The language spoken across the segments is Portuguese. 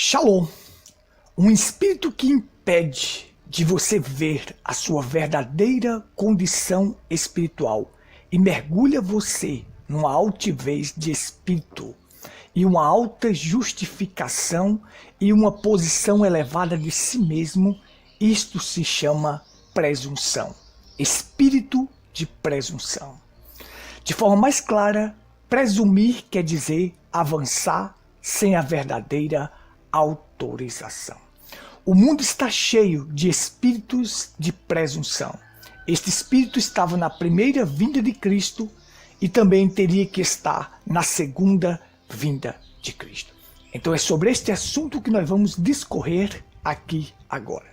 Shalom, um espírito que impede de você ver a sua verdadeira condição espiritual e mergulha você numa altivez de espírito e uma alta justificação e uma posição elevada de si mesmo. Isto se chama presunção, espírito de presunção. De forma mais clara, presumir quer dizer avançar sem a verdadeira autorização. O mundo está cheio de espíritos de presunção. Este espírito estava na primeira vinda de Cristo e também teria que estar na segunda vinda de Cristo. Então é sobre este assunto que nós vamos discorrer aqui agora.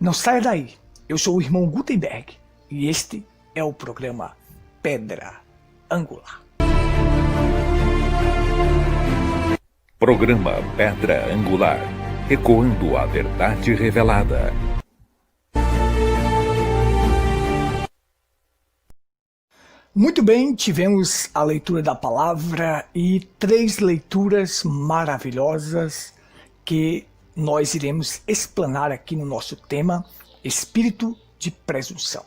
Não saia daí. Eu sou o irmão Gutenberg e este é o programa Pedra Angular. Programa Pedra Angular, ecoando a verdade revelada. Muito bem, tivemos a leitura da palavra e 3 leituras maravilhosas que nós iremos explanar aqui no nosso tema, espírito de presunção.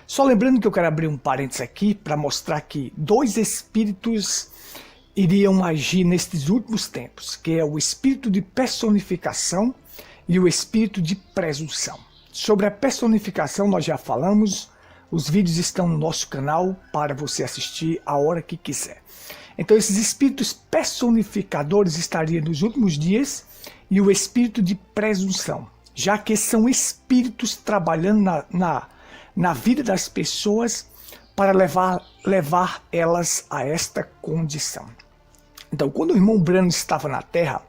Só lembrando que eu quero abrir um parênteses aqui para mostrar que 2 espíritos iriam agir nestes últimos tempos, que é o espírito de personificação e o espírito de presunção. Sobre a personificação nós já falamos, os vídeos estão no nosso canal para você assistir a hora que quiser. Então esses espíritos personificadores estariam nos últimos dias e o espírito de presunção, já que são espíritos trabalhando na vida das pessoas para levar elas a esta condição. Então, quando o irmão Branham estava na Terra,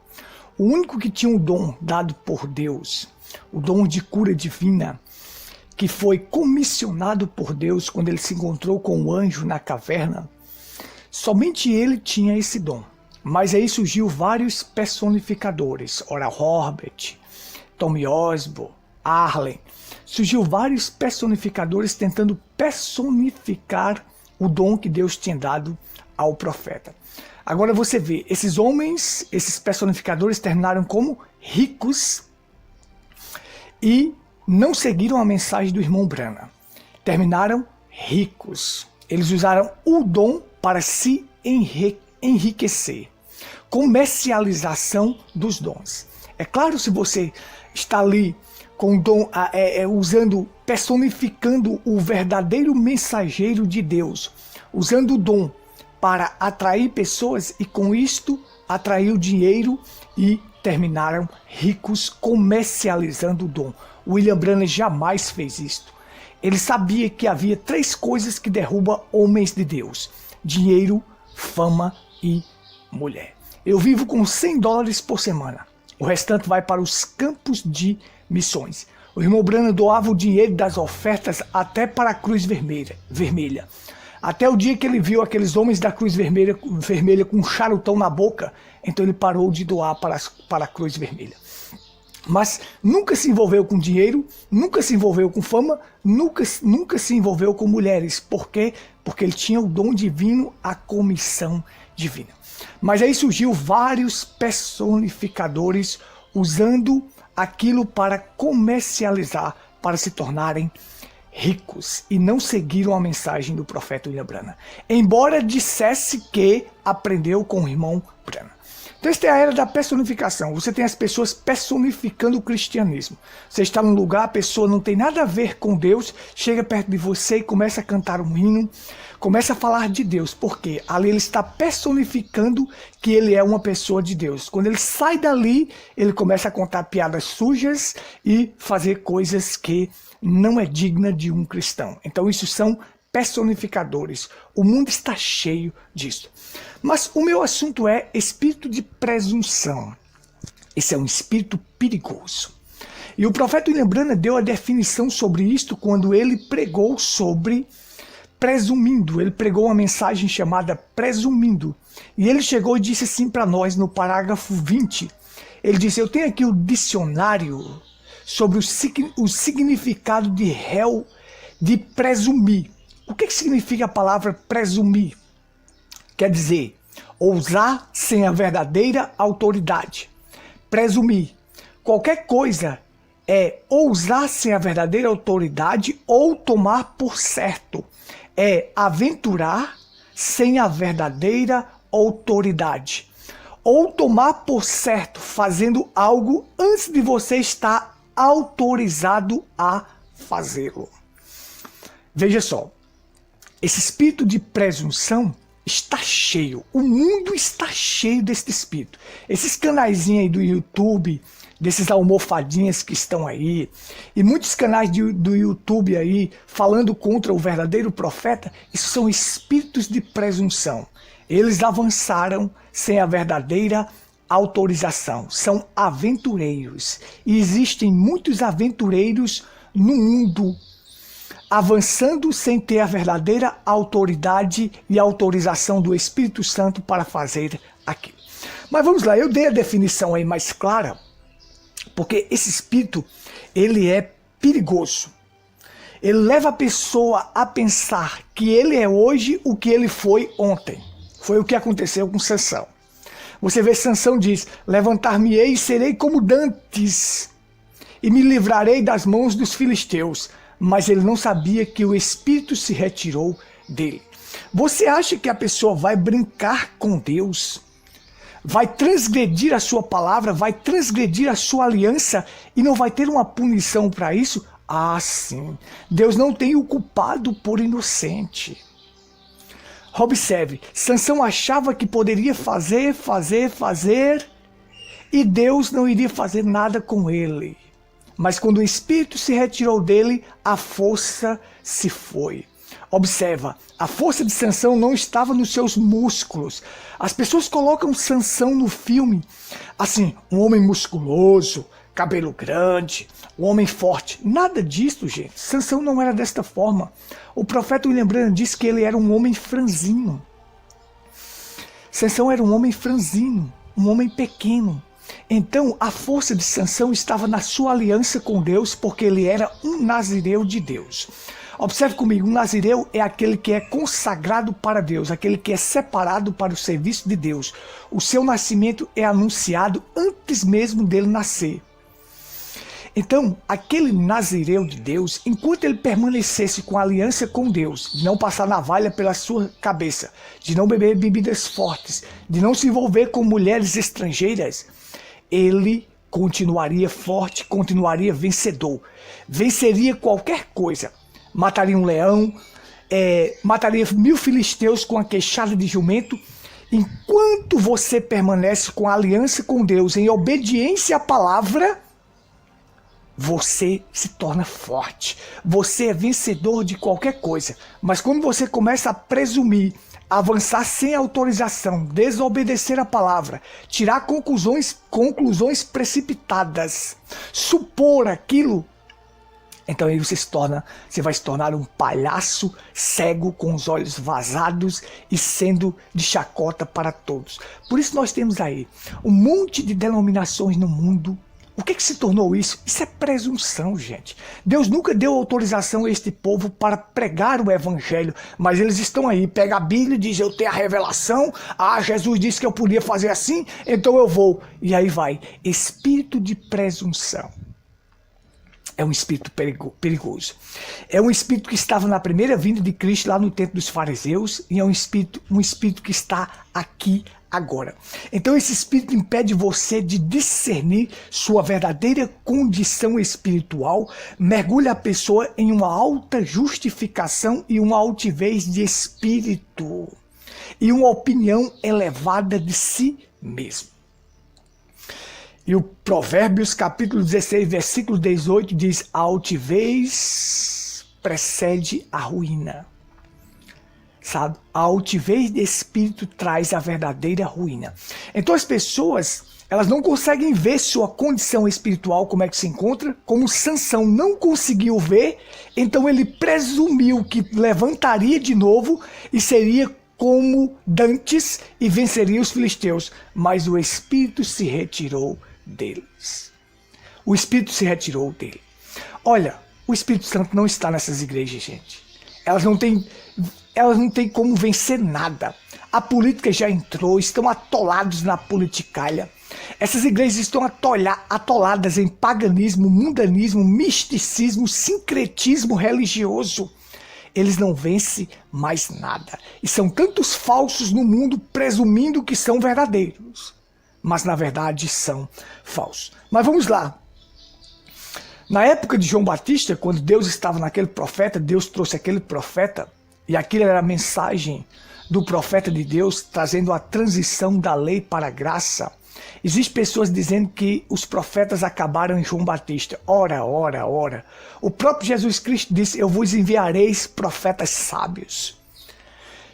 o único que tinha um dom dado por Deus, o dom de cura divina, que foi comissionado por Deus quando ele se encontrou com o anjo na caverna, somente ele tinha esse dom. Mas aí surgiu vários personificadores, Oral Roberts, Tommy Osborne, Arlen. Surgiu vários personificadores tentando personificar o dom que Deus tinha dado ao profeta. Agora você vê, esses homens, esses personificadores terminaram como ricos e não seguiram a mensagem do irmão Branham. Terminaram ricos. Eles usaram o dom para se enriquecer. Comercialização dos dons. É claro, se você está ali com o dom, personificando o verdadeiro mensageiro de Deus, usando o dom para atrair pessoas e com isto atraiu dinheiro e terminaram ricos comercializando o dom. William Branham jamais fez isto. Ele sabia que havia 3 coisas que derrubam homens de Deus: dinheiro, fama e mulher. Eu vivo com $100 por semana. O restante vai para os campos de missões. O irmão Branham doava o dinheiro das ofertas até para a Cruz Vermelha. Até o dia que ele viu aqueles homens da Cruz Vermelha com um charutão na boca, então ele parou de doar para a Cruz Vermelha. Mas nunca se envolveu com dinheiro, nunca se envolveu com fama, nunca se envolveu com mulheres. Por quê? Porque ele tinha o dom divino, a comissão divina. Mas aí surgiu vários personificadores usando aquilo para comercializar, para se tornarem ricos, e não seguiram a mensagem do profeta William Branham, embora dissesse que aprendeu com o irmão Branham. Então esta é a era da personificação. Você tem as pessoas personificando o cristianismo. Você está num lugar, a pessoa não tem nada a ver com Deus, chega perto de você e começa a cantar um hino, começa a falar de Deus, porque ali ele está personificando que ele é uma pessoa de Deus. Quando ele sai dali, ele começa a contar piadas sujas e fazer coisas que não é digna de um cristão. Então isso são personificadores. O mundo está cheio disso. Mas o meu assunto é espírito de presunção. Esse é um espírito perigoso. E o profeta William Branham deu a definição sobre isto quando ele pregou sobre presumindo. Ele pregou uma mensagem chamada presumindo. E ele chegou e disse assim para nós no parágrafo 20. Ele disse: eu tenho aqui o dicionário sobre o significado de réu de presumir. O que significa a palavra presumir? Quer dizer, ousar sem a verdadeira autoridade, presumir. Qualquer coisa é ousar sem a verdadeira autoridade ou tomar por certo. É aventurar sem a verdadeira autoridade. Ou tomar por certo fazendo algo antes de você estar autorizado a fazê-lo. Veja só, esse espírito de presunção está cheio, o mundo está cheio desse espírito. Esses canaizinhos aí do YouTube, desses almofadinhas que estão aí, e muitos canais do YouTube aí falando contra o verdadeiro profeta, isso são espíritos de presunção. Eles avançaram sem a verdadeira autorização, são aventureiros. E existem muitos aventureiros no mundo, avançando sem ter a verdadeira autoridade e autorização do Espírito Santo para fazer aquilo. Mas vamos lá, eu dei a definição aí mais clara, porque esse espírito, ele é perigoso. Ele leva a pessoa a pensar que ele é hoje o que ele foi ontem. Foi o que aconteceu com Sansão. Você vê, Sansão diz: levantar-me-ei e serei como dantes, e me livrarei das mãos dos filisteus. Mas ele não sabia que o Espírito se retirou dele. Você acha que a pessoa vai brincar com Deus? Vai transgredir a sua palavra? Vai transgredir a sua aliança? E não vai ter uma punição para isso? Ah, sim. Deus não tem o culpado por inocente. Observe, Sansão achava que poderia fazer, e Deus não iria fazer nada com ele. Mas quando o Espírito se retirou dele, a força se foi. Observa, a força de Sansão não estava nos seus músculos. As pessoas colocam Sansão no filme, assim, um homem musculoso, cabelo grande, um homem forte. Nada disso, gente. Sansão não era desta forma. O profeta William Branham disse que ele era um homem franzino. Sansão era um homem franzino, um homem pequeno. Então, a força de Sansão estava na sua aliança com Deus, porque ele era um nazireu de Deus. Observe comigo, um nazireu é aquele que é consagrado para Deus, aquele que é separado para o serviço de Deus. O seu nascimento é anunciado antes mesmo dele nascer. Então, aquele nazireu de Deus, enquanto ele permanecesse com a aliança com Deus, de não passar navalha pela sua cabeça, de não beber bebidas fortes, de não se envolver com mulheres estrangeiras, ele continuaria forte, continuaria vencedor. Venceria qualquer coisa. Mataria um leão, mataria 1000 filisteus com a queixada de jumento. Enquanto você permanece com a aliança com Deus, em obediência à palavra, você se torna forte. Você é vencedor de qualquer coisa. Mas quando você começa a presumir, avançar sem autorização, desobedecer a palavra, tirar conclusões precipitadas, supor aquilo, então aí você vai se tornar um palhaço cego com os olhos vazados e sendo de chacota para todos. Por isso nós temos aí um monte de denominações no mundo. O que se tornou isso? Isso é presunção, gente. Deus nunca deu autorização a este povo para pregar o evangelho, mas eles estão aí, pega a Bíblia e diz: eu tenho a revelação, Jesus disse que eu podia fazer assim, então eu vou. E aí vai, espírito de presunção. É um espírito perigoso. É um espírito que estava na primeira vinda de Cristo lá no tempo dos fariseus, e é um espírito que está aqui agora. Então esse espírito impede você de discernir sua verdadeira condição espiritual, mergulha a pessoa em uma alta justificação e uma altivez de espírito e uma opinião elevada de si mesmo. E o Provérbios capítulo 16, versículo 18 diz: a altivez precede a ruína. Sabe? A altivez de espírito traz a verdadeira ruína. Então as pessoas, elas não conseguem ver sua condição espiritual, como é que se encontra, como Sansão não conseguiu ver, então ele presumiu que levantaria de novo e seria como dantes e venceria os filisteus. Mas o espírito se retirou deles. O espírito se retirou dele. Olha, o Espírito Santo não está nessas igrejas, gente. Elas não têm elas não têm como vencer nada. A política já entrou, estão atolados na politicalha. Essas igrejas estão atoladas em paganismo, mundanismo, misticismo, sincretismo religioso. Eles não vencem mais nada. E são tantos falsos no mundo presumindo que são verdadeiros. Mas na verdade são falsos. Mas vamos lá. Na época de João Batista, quando Deus estava naquele profeta, Deus trouxe aquele profeta, e aquilo era a mensagem do profeta de Deus, trazendo a transição da lei para a graça. Existem pessoas dizendo que os profetas acabaram em João Batista. Ora. O próprio Jesus Cristo disse, eu vos enviareis profetas sábios.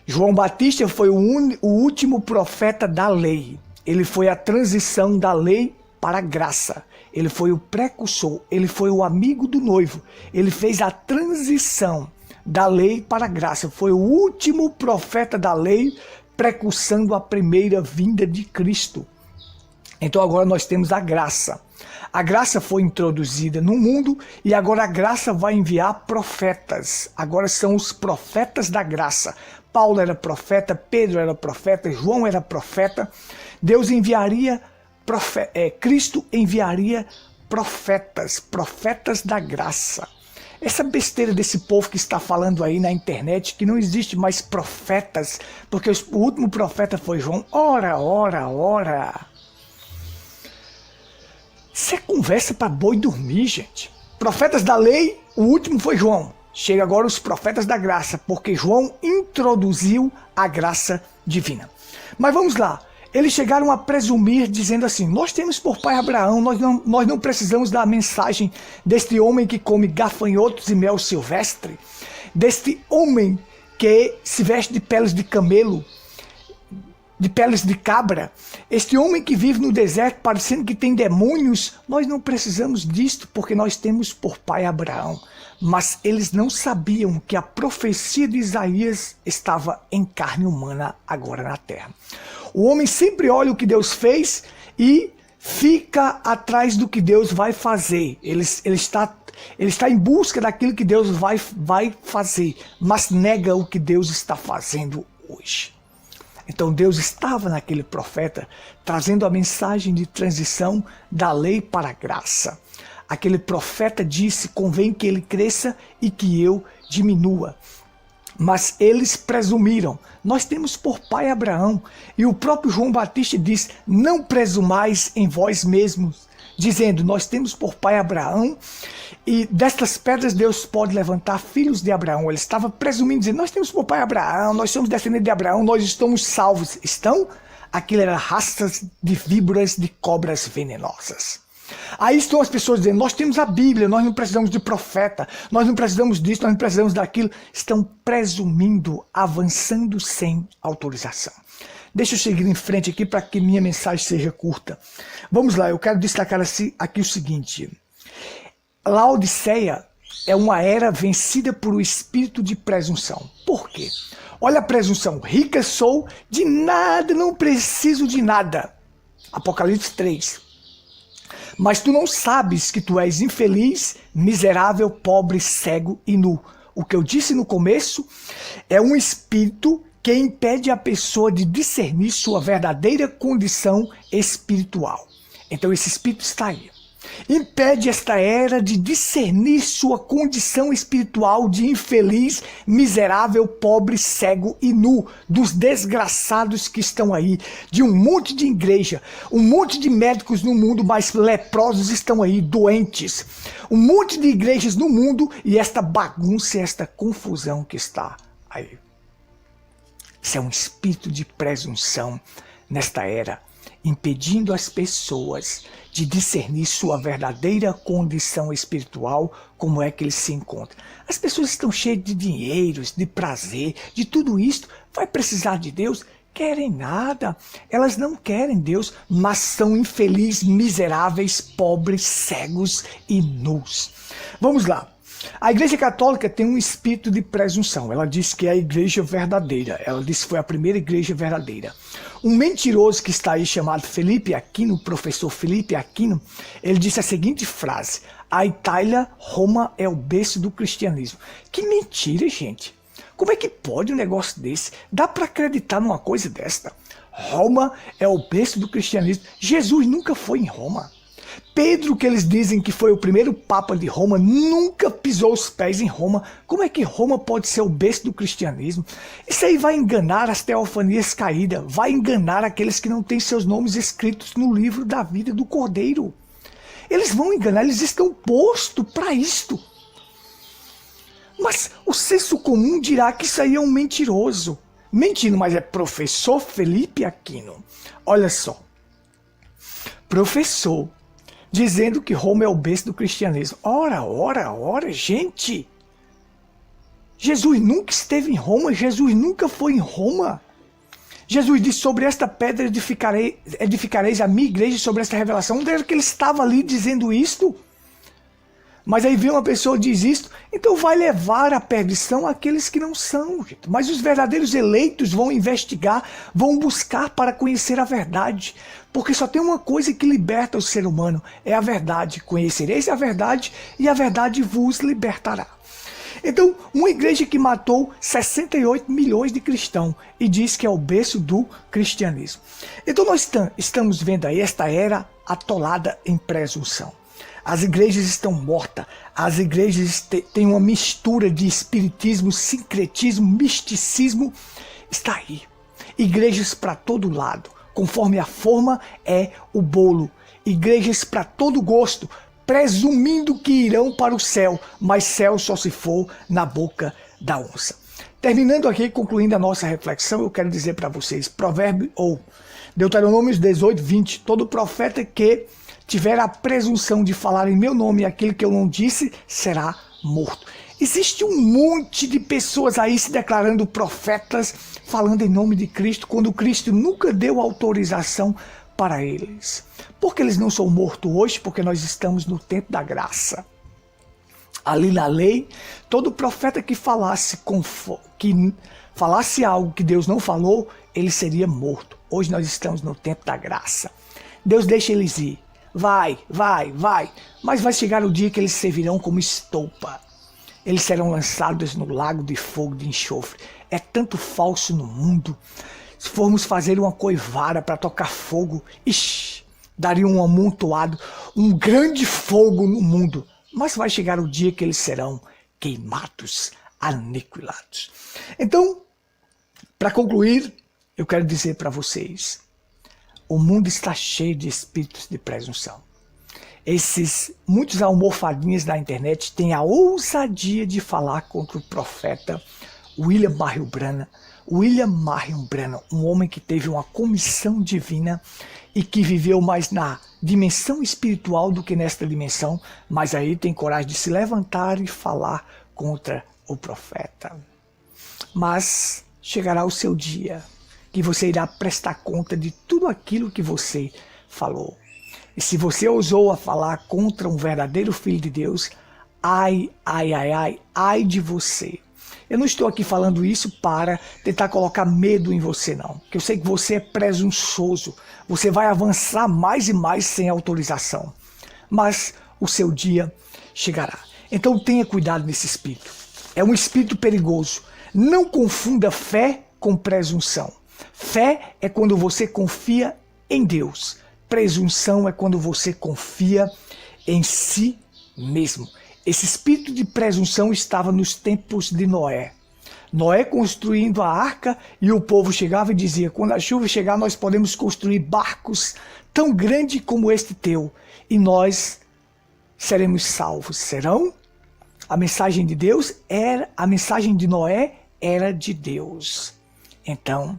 João Batista foi o último profeta da lei. Ele foi a transição da lei para a graça. Ele foi o precursor, ele foi o amigo do noivo. Ele fez a transição da lei para a graça. Foi o último profeta da lei, precursando a primeira vinda de Cristo. Então agora nós temos a graça. A graça foi introduzida no mundo e agora a graça vai enviar profetas. Agora são os profetas da graça. Paulo era profeta, Pedro era profeta, João era profeta. Deus enviaria Cristo enviaria profetas da graça. Essa besteira desse povo que está falando aí na internet, que não existe mais profetas, porque o último profeta foi João. Ora. Isso é conversa para boi dormir, gente. Profetas da lei, o último foi João. Chega agora os profetas da graça, porque João introduziu a graça divina. Mas vamos lá. Eles chegaram a presumir, dizendo assim, nós temos por pai Abraão, nós não precisamos da mensagem deste homem que come gafanhotos e mel silvestre, deste homem que se veste de peles de camelo, de peles de cabra, este homem que vive no deserto parecendo que tem demônios. Nós não precisamos disto porque nós temos por pai Abraão. Mas eles não sabiam que a profecia de Isaías estava em carne humana agora na terra. O homem sempre olha o que Deus fez e fica atrás do que Deus vai fazer. Ele está em busca daquilo que Deus vai fazer, mas nega o que Deus está fazendo hoje. Então Deus estava naquele profeta trazendo a mensagem de transição da lei para a graça. Aquele profeta disse, convém que ele cresça e que eu diminua. Mas eles presumiram, nós temos por pai Abraão. E o próprio João Batista diz, não presumais em vós mesmos, dizendo, nós temos por pai Abraão, e destas pedras Deus pode levantar filhos de Abraão. Ele estava presumindo, dizendo, nós temos por pai Abraão, nós somos descendentes de Abraão, nós estamos salvos. Estão? Aquilo era raças de víboras, de cobras venenosas. Aí estão as pessoas dizendo, nós temos a Bíblia, nós não precisamos de profeta, nós não precisamos disso, nós não precisamos daquilo. Estão presumindo, avançando sem autorização. Deixa eu seguir em frente aqui para que minha mensagem seja curta. Vamos lá, eu quero destacar aqui o seguinte. Laodiceia é uma era vencida por um espírito de presunção. Por quê? Olha a presunção, rica sou, de nada, não preciso de nada. Apocalipse 3. Mas tu não sabes que tu és infeliz, miserável, pobre, cego e nu. O que eu disse no começo é um espírito que impede a pessoa de discernir sua verdadeira condição espiritual. Então esse espírito está aí. Impede esta era de discernir sua condição espiritual de infeliz, miserável, pobre, cego e nu, dos desgraçados que estão aí, de um monte de igreja, um monte de médicos no mundo, mas leprosos estão aí, doentes, um monte de igrejas no mundo e esta bagunça, esta confusão que está aí. Isso é um espírito de presunção nesta era, impedindo as pessoas de discernir sua verdadeira condição espiritual, como é que eles se encontram. As pessoas estão cheias de dinheiros, de prazer, de tudo isso. Vai precisar de Deus? Querem nada. Elas não querem Deus, mas são infelizes, miseráveis, pobres, cegos e nus. Vamos lá. A Igreja Católica tem um espírito de presunção. Ela diz que é a igreja verdadeira. Ela diz que foi a primeira igreja verdadeira. Um mentiroso que está aí chamado Felipe Aquino, o professor Felipe Aquino, ele disse a seguinte frase: a Itália, Roma é o berço do cristianismo. Que mentira, gente! Como é que pode um negócio desse? Dá para acreditar numa coisa desta? Roma é o berço do cristianismo. Jesus nunca foi em Roma. Pedro, que eles dizem que foi o primeiro papa de Roma, nunca pisou os pés em Roma. Como é que Roma pode ser o berço do cristianismo? Isso aí vai enganar as teofanias caídas, vai enganar aqueles que não têm seus nomes escritos no livro da vida do Cordeiro. Eles vão enganar, eles estão postos para isto. Mas o senso comum dirá que isso aí é um mentiroso. Mentindo, mas é professor Felipe Aquino. Olha só. Professor dizendo que Roma é o berço do cristianismo. Ora, gente. Jesus nunca esteve em Roma, Jesus nunca foi em Roma. Jesus disse, sobre esta pedra edificareis a minha igreja, sobre esta revelação. Onde era que ele estava ali dizendo isto? Mas aí vem uma pessoa e diz isto, então vai levar à perdição aqueles que não são. Gente. Mas os verdadeiros eleitos vão investigar, vão buscar para conhecer a verdade. Porque só tem uma coisa que liberta o ser humano, é a verdade. Conhecereis a verdade e a verdade vos libertará. Então, uma igreja que matou 68 milhões de cristãos e diz que é o berço do cristianismo. Então nós estamos vendo aí esta era atolada em presunção. As igrejas estão mortas, as igrejas têm uma mistura de espiritismo, sincretismo, misticismo, está aí. Igrejas para todo lado, conforme a forma é o bolo. Igrejas para todo gosto, presumindo que irão para o céu, mas céu só se for na boca da onça. Terminando aqui, concluindo a nossa reflexão, eu quero dizer para vocês, provérbio ou Deuteronômio 18, 20, todo profeta que tiver a presunção de falar em meu nome aquilo que eu não disse, será morto. Existe um monte de pessoas aí se declarando profetas, falando em nome de Cristo, quando Cristo nunca deu autorização para eles. Por que eles não são mortos hoje? Porque nós estamos no tempo da graça. Ali na lei, todo profeta que falasse algo que Deus não falou, ele seria morto. Hoje nós estamos no tempo da graça. Deus deixa eles ir. Vai. Mas vai chegar o dia que eles servirão como estopa. Eles serão lançados no lago de fogo de enxofre. É tanto falso no mundo. Se formos fazer uma coivara para tocar fogo, daria um amontoado, um grande fogo no mundo. Mas vai chegar o dia que eles serão queimados, aniquilados. Então, para concluir, eu quero dizer para vocês, o mundo está cheio de espíritos de presunção. Muitos almofadinhas da internet têm a ousadia de falar contra o profeta William Marion Branham. William Marion Branham, um homem que teve uma comissão divina e que viveu mais na dimensão espiritual do que nesta dimensão, mas aí tem coragem de se levantar e falar contra o profeta. Mas chegará o seu dia que você irá prestar conta de tudo aquilo que você falou. E se você ousou a falar contra um verdadeiro filho de Deus, ai de você. Eu não estou aqui falando isso para tentar colocar medo em você, não. Porque eu sei que você é presunçoso. Você vai avançar mais e mais sem autorização. Mas o seu dia chegará. Então tenha cuidado nesse espírito. É um espírito perigoso. Não confunda fé com presunção. Fé é quando você confia em Deus. Presunção é quando você confia em si mesmo. Esse espírito de presunção estava nos tempos de Noé. Noé construindo a arca e o povo chegava e dizia, quando a chuva chegar nós podemos construir barcos tão grandes como este teu e nós seremos salvos. Serão? A mensagem de Deus era, a mensagem de Noé era de Deus. Então,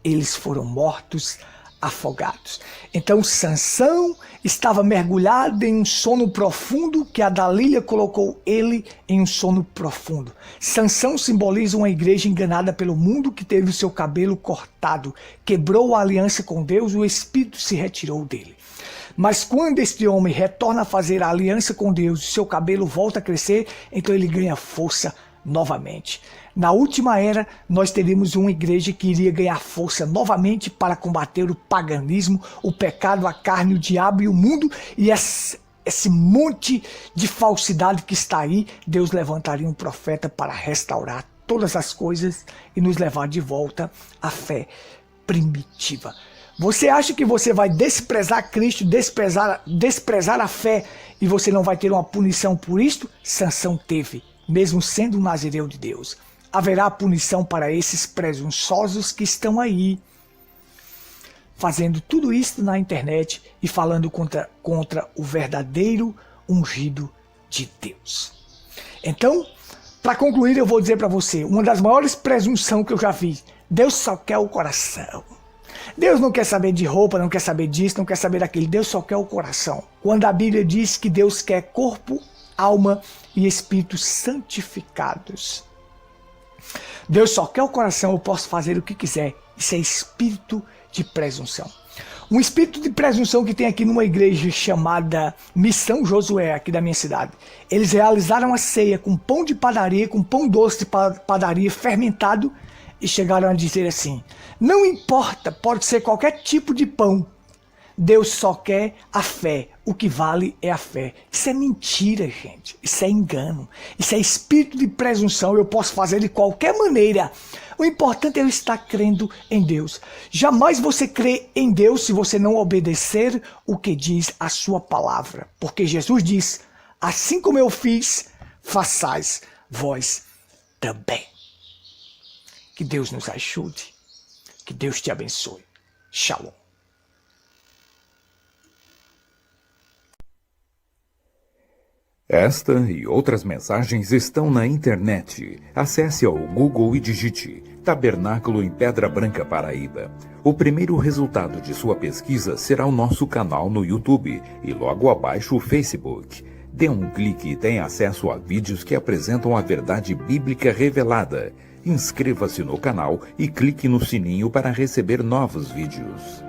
eles foram mortos, afogados. Então Sansão estava mergulhado em um sono profundo que a Dalília colocou ele em um sono profundo. Sansão simboliza uma igreja enganada pelo mundo que teve o seu cabelo cortado, quebrou a aliança com Deus, o Espírito se retirou dele. Mas quando este homem retorna a fazer a aliança com Deus, o seu cabelo volta a crescer, então ele ganha força novamente. Na última era, nós teríamos uma igreja que iria ganhar força novamente para combater o paganismo, o pecado, a carne, o diabo e o mundo. E esse monte de falsidade que está aí, Deus levantaria um profeta para restaurar todas as coisas e nos levar de volta à fé primitiva. Você acha que você vai desprezar Cristo, desprezar a fé e você não vai ter uma punição por isto? Sansão teve, mesmo sendo um nazireu de Deus. Haverá punição para esses presunçosos que estão aí, fazendo tudo isso na internet e falando contra o verdadeiro ungido de Deus. Então, para concluir, eu vou dizer para você, uma das maiores presunções que eu já vi, Deus só quer o coração. Deus não quer saber de roupa, não quer saber disso, não quer saber daquilo. Deus só quer o coração. Quando a Bíblia diz que Deus quer corpo, alma e espírito santificados. Deus só quer o coração, eu posso fazer o que quiser. Isso é espírito de presunção. Um espírito de presunção que tem aqui numa igreja chamada Missão Josué, aqui da minha cidade. Eles realizaram a ceia com pão de padaria, com pão doce de padaria fermentado, e chegaram a dizer assim: não importa, pode ser qualquer tipo de pão, Deus só quer a fé, o que vale é a fé. Isso é mentira, gente, isso é engano, isso é espírito de presunção, eu posso fazer de qualquer maneira. O importante é eu estar crendo em Deus. Jamais você crê em Deus se você não obedecer o que diz a sua palavra, porque Jesus diz: assim como eu fiz, façais vós também. Que Deus nos ajude. Que Deus te abençoe. Shalom. Esta e outras mensagens estão na internet. Acesse ao Google e digite Tabernáculo em Pedra Branca, Paraíba. O primeiro resultado de sua pesquisa será o nosso canal no YouTube e logo abaixo o Facebook. Dê um clique e tenha acesso a vídeos que apresentam a verdade bíblica revelada. Inscreva-se no canal e clique no sininho para receber novos vídeos.